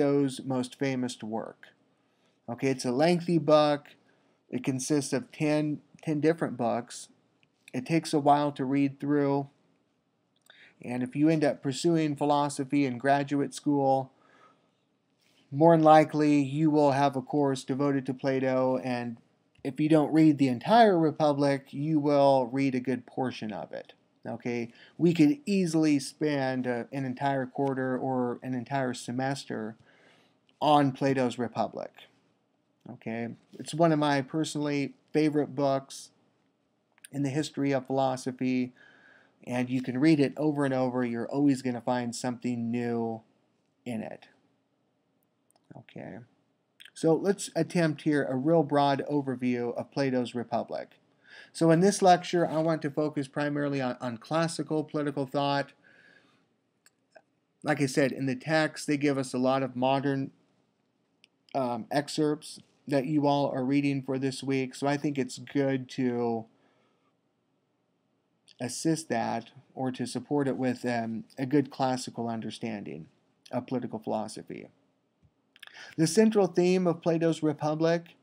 Plato's most famous work. Okay, it's a lengthy book. It consists of 10 different books. It takes a while to read through. And if you end up pursuing philosophy in graduate school, more than likely you will have a course devoted to Plato. And if you don't read the entire Republic, you will read a good portion of it. Okay, we could easily spend an entire quarter or an entire semester on Plato's Republic. Okay, it's one of my personally favorite books in the history of philosophy, and you can read it over and over. You're always going to find something new in it. Okay, so let's attempt here a real broad overview of Plato's Republic. So in this lecture, I want to focus primarily on classical political thought. Like I said, in the text, they give us a lot of modern excerpts that you all are reading for this week. So I think it's good to assist that or to support it with a good classical understanding of political philosophy. The central theme of Plato's Republic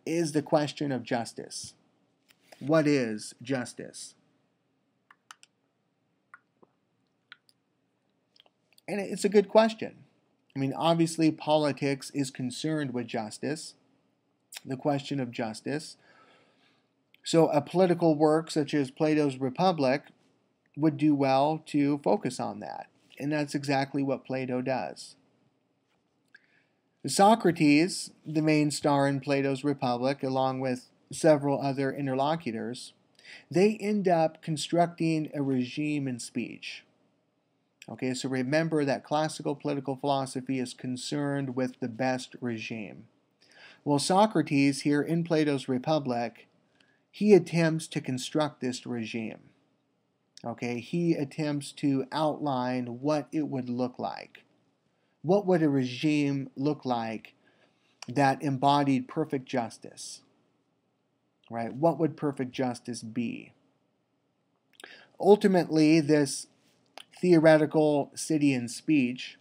is the question of justice. What is justice? And it's a good question. I mean, obviously, politics is concerned with justice, the question of justice. So a political work such as Plato's Republic would do well to focus on that. And that's exactly what Plato does. Socrates, the main star in Plato's Republic, along with several other interlocutors, they end up constructing a regime in speech. Okay, so remember that classical political philosophy is concerned with the best regime. Well, Socrates, here in Plato's Republic, he attempts to construct this regime. Okay, he attempts to outline what it would look like. What would a regime look like that embodied perfect justice? Right? What would perfect justice be? Ultimately, this theoretical city in speech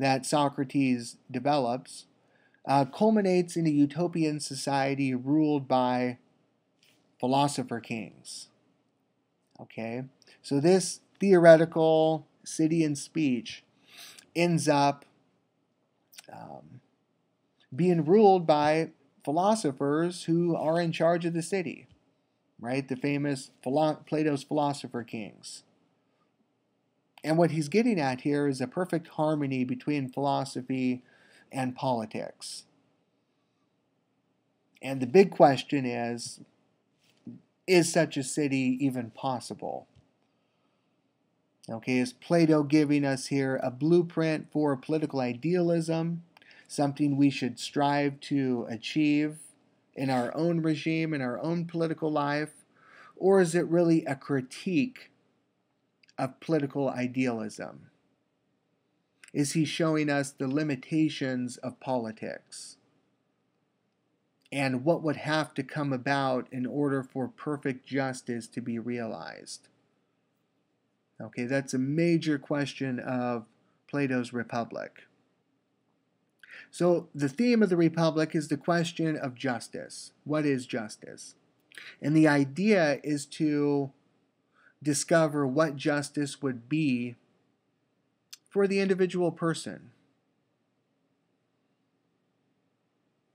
that Socrates develops culminates in a utopian society ruled by philosopher kings. Okay, so this theoretical city in speech ends up being ruled by philosophers who are in charge of the city, right? The famous Plato's philosopher kings. And what he's getting at here is a perfect harmony between philosophy and politics. And the big question is such a city even possible? Okay, is Plato giving us here a blueprint for political idealism, something we should strive to achieve in our own regime, in our own political life? Or is it really a critique of political idealism? Is he showing us the limitations of politics and what would have to come about in order for perfect justice to be realized? Okay, that's a major question of Plato's Republic. So the theme of the Republic is the question of justice. What is justice? And the idea is to discover what justice would be for the individual person.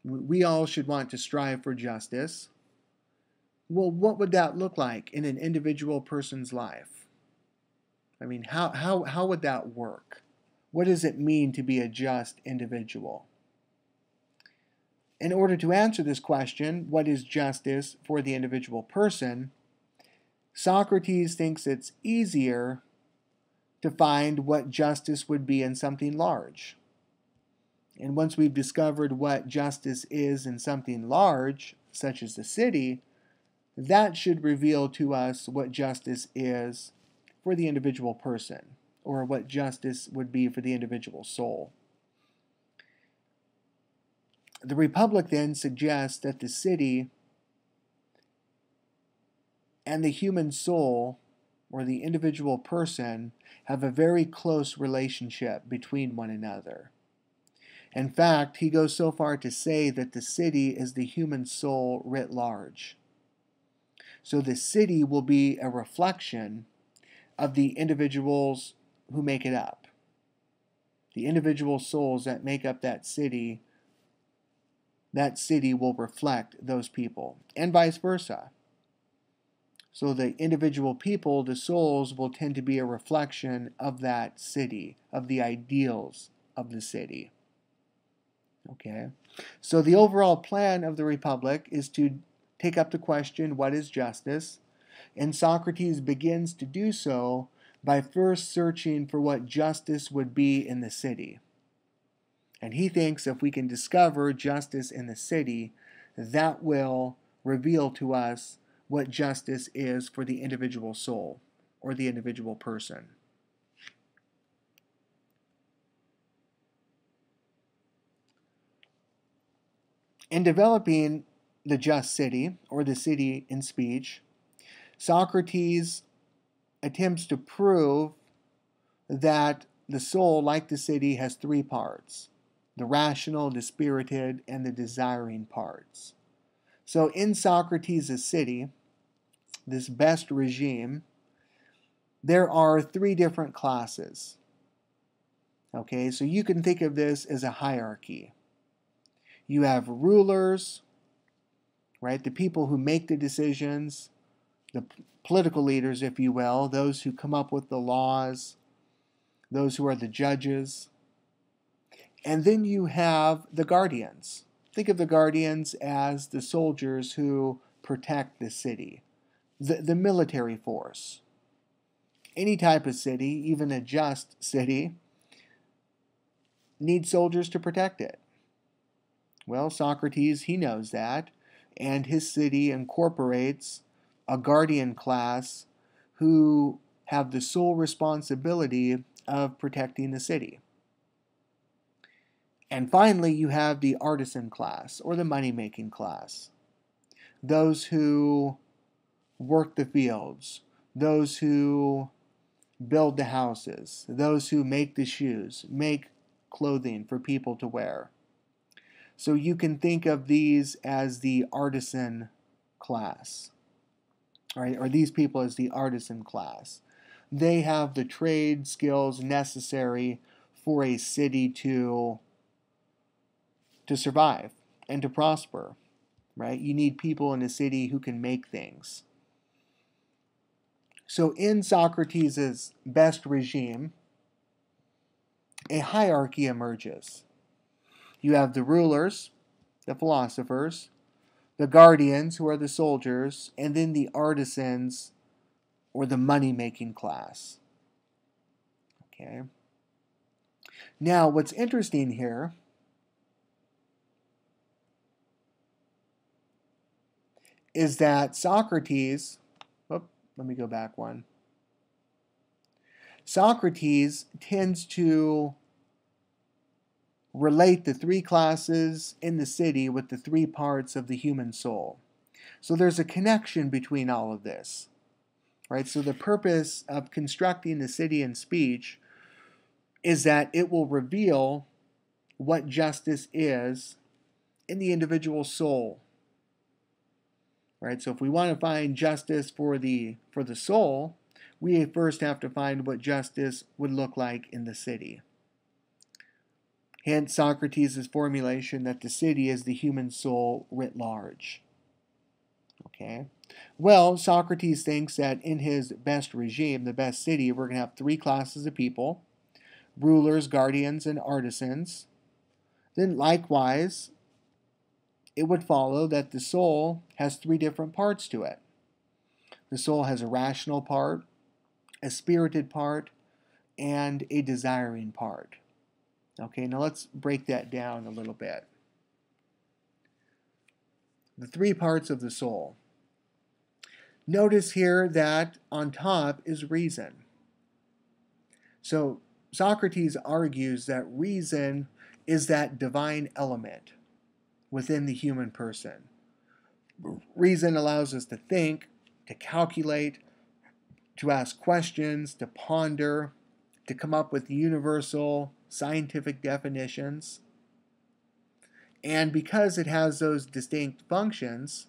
We all should want to strive for justice. Well, what would that look like in an individual person's life? I mean, how would that work? What does it mean to be a just individual? In order to answer this question, what is justice for the individual person, Socrates thinks it's easier to find what justice would be in something large. And once we've discovered what justice is in something large, such as the city, that should reveal to us what justice is for the individual person, or what justice would be for the individual soul. The Republic then suggests that the city and the human soul, or the individual person, have a very close relationship between one another. In fact, he goes so far to say that the city is the human soul writ large. So the city will be a reflection of the individuals who make it up. The individual souls that make up that city will reflect those people, and vice versa. So the individual people, the souls, will tend to be a reflection of that city, of the ideals of the city. Okay? So the overall plan of the Republic is to take up the question, what is justice? And Socrates begins to do so by first searching for what justice would be in the city. And he thinks if we can discover justice in the city, that will reveal to us what justice is for the individual soul or the individual person. In developing the just city, or the city in speech, Socrates attempts to prove that the soul, like the city, has three parts: the rational, the spirited, and the desiring parts. So in Socrates' city, this best regime, there are three different classes. Okay, so you can think of this as a hierarchy. You have rulers, right? The people who make the decisions, the political leaders, if you will, those who come up with the laws, those who are the judges. And then you have the guardians. Think of the guardians as the soldiers who protect the city, the military force. Any type of city, even a just city, needs soldiers to protect it. Well, Socrates, he knows that, and his city incorporates a guardian class who have the sole responsibility of protecting the city. And finally, you have the artisan class, or the money-making class. Those who work the fields, those who build the houses, those who make the shoes, make clothing for people to wear. So you can think of these as the artisan class, right? Or these people as the artisan class. They have the trade skills necessary for a city to survive and to prosper, right? You need people in a city who can make things. So in Socrates' best regime, a hierarchy emerges. You have the rulers, the philosophers, the guardians, who are the soldiers, and then the artisans, or the money-making class. Okay. Now, what's interesting here is that Socrates, let me go back one. Socrates tends to relate the three classes in the city with the three parts of the human soul. So there's a connection between all of this, right? So the purpose of constructing the city in speech is that it will reveal what justice is in the individual soul, right? So if we want to find justice for the soul, we first have to find what justice would look like in the city. Hence Socrates' formulation that the city is the human soul writ large. Okay. Well, Socrates thinks that in his best regime, the best city, we're going to have three classes of people: rulers, guardians, and artisans. Then likewise, it would follow that the soul has three different parts to it. The soul has a rational part, a spirited part, and a desiring part. Okay, now let's break that down a little bit. The three parts of the soul. Notice here that on top is reason. So Socrates argues that reason is that divine element within the human person. Reason allows us to think, to calculate, to ask questions, to ponder, to come up with universal scientific definitions. And because it has those distinct functions,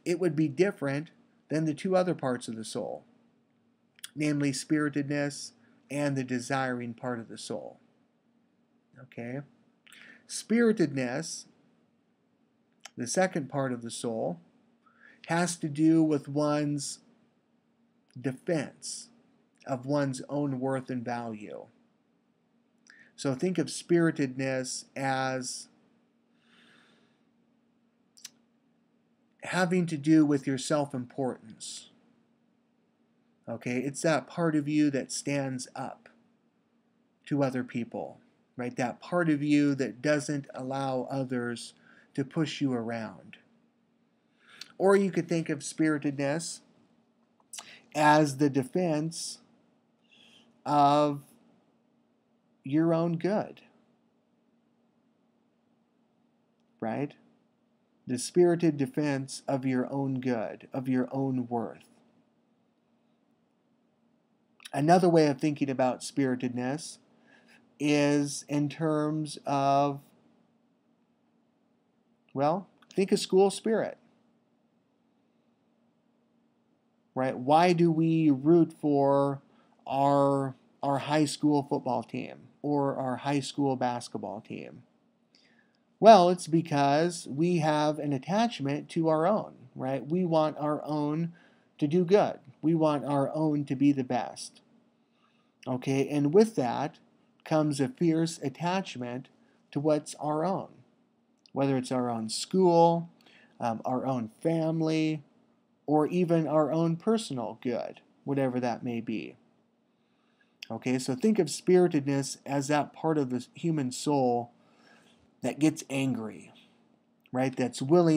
it would be different than the two other parts of the soul, namely spiritedness and the desiring part of the soul. Okay? Spiritedness, the second part of the soul, has to do with one's defense of one's own worth and value. So think of spiritedness as having to do with your self-importance. Okay, it's that part of you that stands up to other people, right? That part of you that doesn't allow others to push you around. Or you could think of spiritedness as the defense of your own good, right? The spirited defense of your own good, of your own worth. Another way of thinking about spiritedness is in terms of, well, think of school spirit, right? Why do we root for our high school football team or our high school basketball team? Well, it's because we have an attachment to our own, right? We want our own to do good. We want our own to be the best. Okay, and with that comes a fierce attachment to what's our own, whether it's our own school, our own family, or even our own personal good, whatever that may be. Okay, so think of spiritedness as that part of the human soul that gets angry, right? That's willing